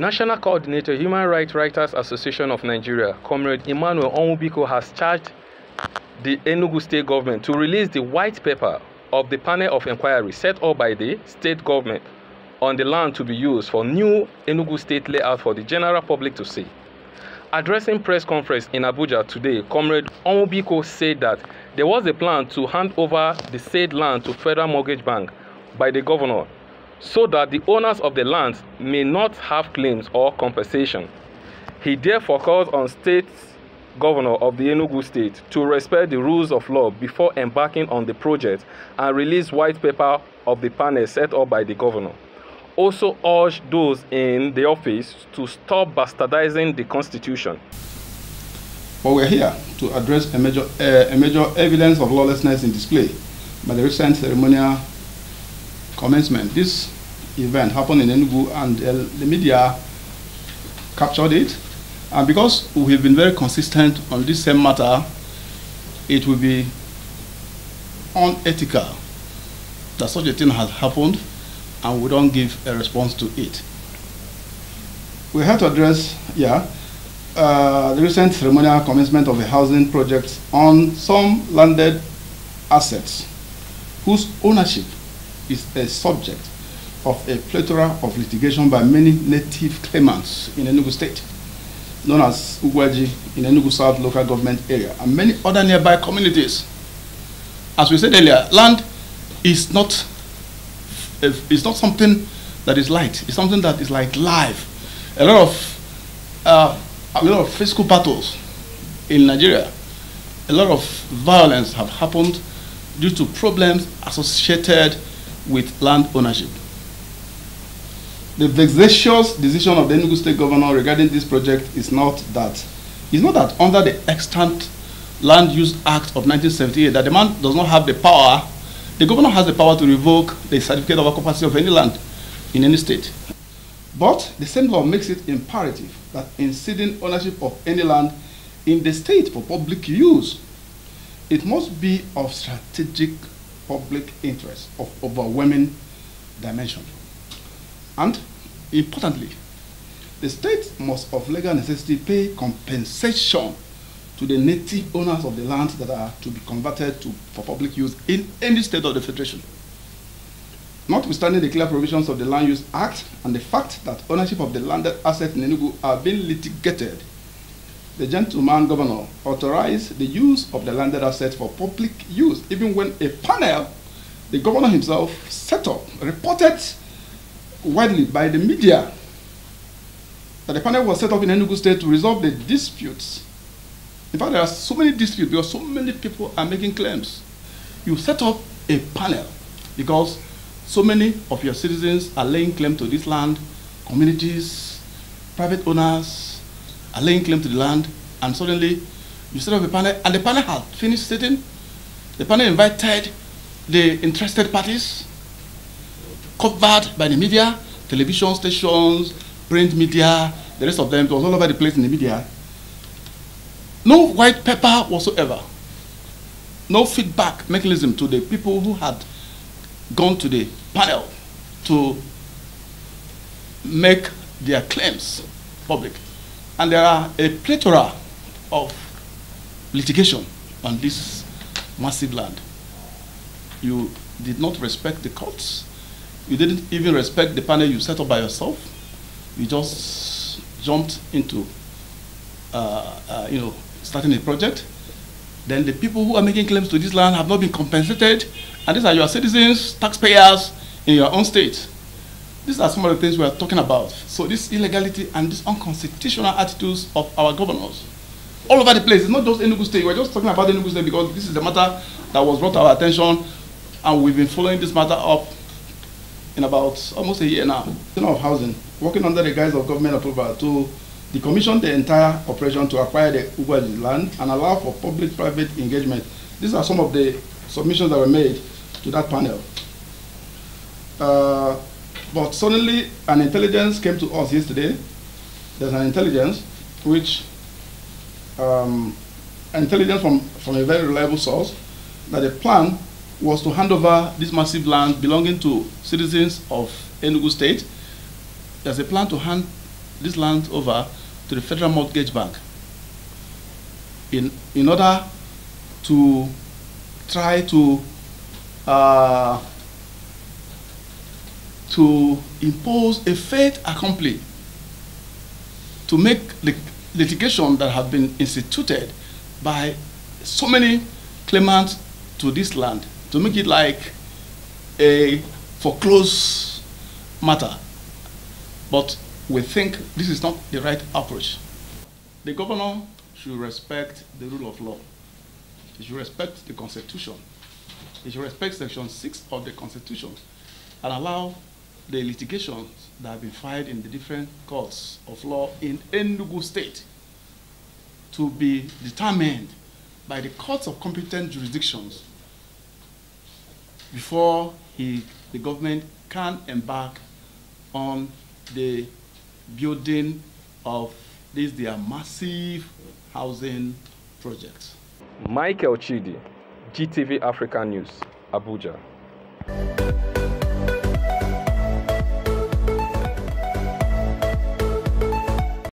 National Coordinator, Human Rights Writers Association of Nigeria, Comrade Emmanuel Onwubiko, has charged the Enugu state government to release the white paper of the panel of inquiry set up by the state government on the land to be used for new Enugu state layout for the general public to see. Addressing press conference in Abuja today, Comrade Onwubiko said that there was a plan to hand over the said land to Federal Mortgage Bank by the governor, so that the owners of the land may not have claims or compensation. He therefore calls on state governor of the Enugu state to respect the rules of law before embarking on the project and release white paper of the panel set up by the governor. Also urge those in the office to stop bastardizing the constitution. But we're here to address a major evidence of lawlessness in display by the recent ceremonial commencement. This event happened in Enugu and the media captured it. And because we've been very consistent on this same matter, it will be unethical that such a thing has happened and we don't give a response to it. We have to address the recent ceremonial commencement of a housing project on some landed assets whose ownership is a subject of a plethora of litigation by many native claimants in Enugu State, known as Ugwaji in Enugu South local government area, and many other nearby communities. As we said earlier, land is not something that is light. It's something that is like life. A lot of physical battles in Nigeria, a lot of violence have happened due to problems associated with land ownership. The vexatious decision of the Enugu State Governor regarding this project is not that under the Extant Land Use Act of 1978 that the man does not have the power, the governor has the power to revoke the certificate of occupancy of any land in any state. But the same law makes it imperative that in ceding ownership of any land in the state for public use, it must be of strategic public interest of overwhelming dimension. And importantly, the state must of legal necessity pay compensation to the native owners of the land that are to be converted for public use in any state of the Federation. Notwithstanding the clear provisions of the Land Use Act and the fact that ownership of the landed assets in Enugu are being litigated, the gentleman governor authorized the use of the landed assets for public use, even when a panel the governor himself set up, reported widely by the media that the panel was set up in Enugu State to resolve the disputes. In fact, there are so many disputes because so many people are making claims. You set up a panel because so many of your citizens are laying claim to this land, communities, private owners are laying claim to the land, and suddenly you set up a panel, and the panel had finished sitting. The panel invited the interested parties, covered by the media, television stations, print media, the rest of them. It was all over the place in the media. No white paper whatsoever. No feedback mechanism to the people who had gone to the panel to make their claims public. And there are a plethora of litigation on this massive land. You did not respect the courts. You didn't even respect the panel you set up by yourself. You just jumped into, starting a project. Then the people who are making claims to this land have not been compensated, and these are your citizens, taxpayers in your own state. These are some of the things we are talking about. So this illegality and these unconstitutional attitudes of our governors all over the place. It's not just Enugu State. We're just talking about Enugu State because this is the matter that was brought to our attention, and we've been following this matter up in about almost a year now. Of housing, working under the guise of government approval to decommission the entire operation to acquire the Ugwaji land and allow for public-private engagement. These are some of the submissions that were made to that panel. But suddenly an intelligence came to us yesterday. There's an intelligence which, intelligence from a very reliable source, that the plan was to hand over this massive land belonging to citizens of Enugu State. There's a plan to hand this land over to the Federal Mortgage Bank in order to try to impose a fait accompli, to make the litigation that have been instituted by so many claimants to this land, to make it like a foreclosed matter. But we think this is not the right approach. The governor should respect the rule of law. He should respect the Constitution. He should respect Section 6 of the Constitution and allow the litigations that have been filed in the different courts of law in Enugu State to be determined by the courts of competent jurisdictions before the government can embark on the building of their massive housing projects. Michael Chidi, GTV Africa News, Abuja.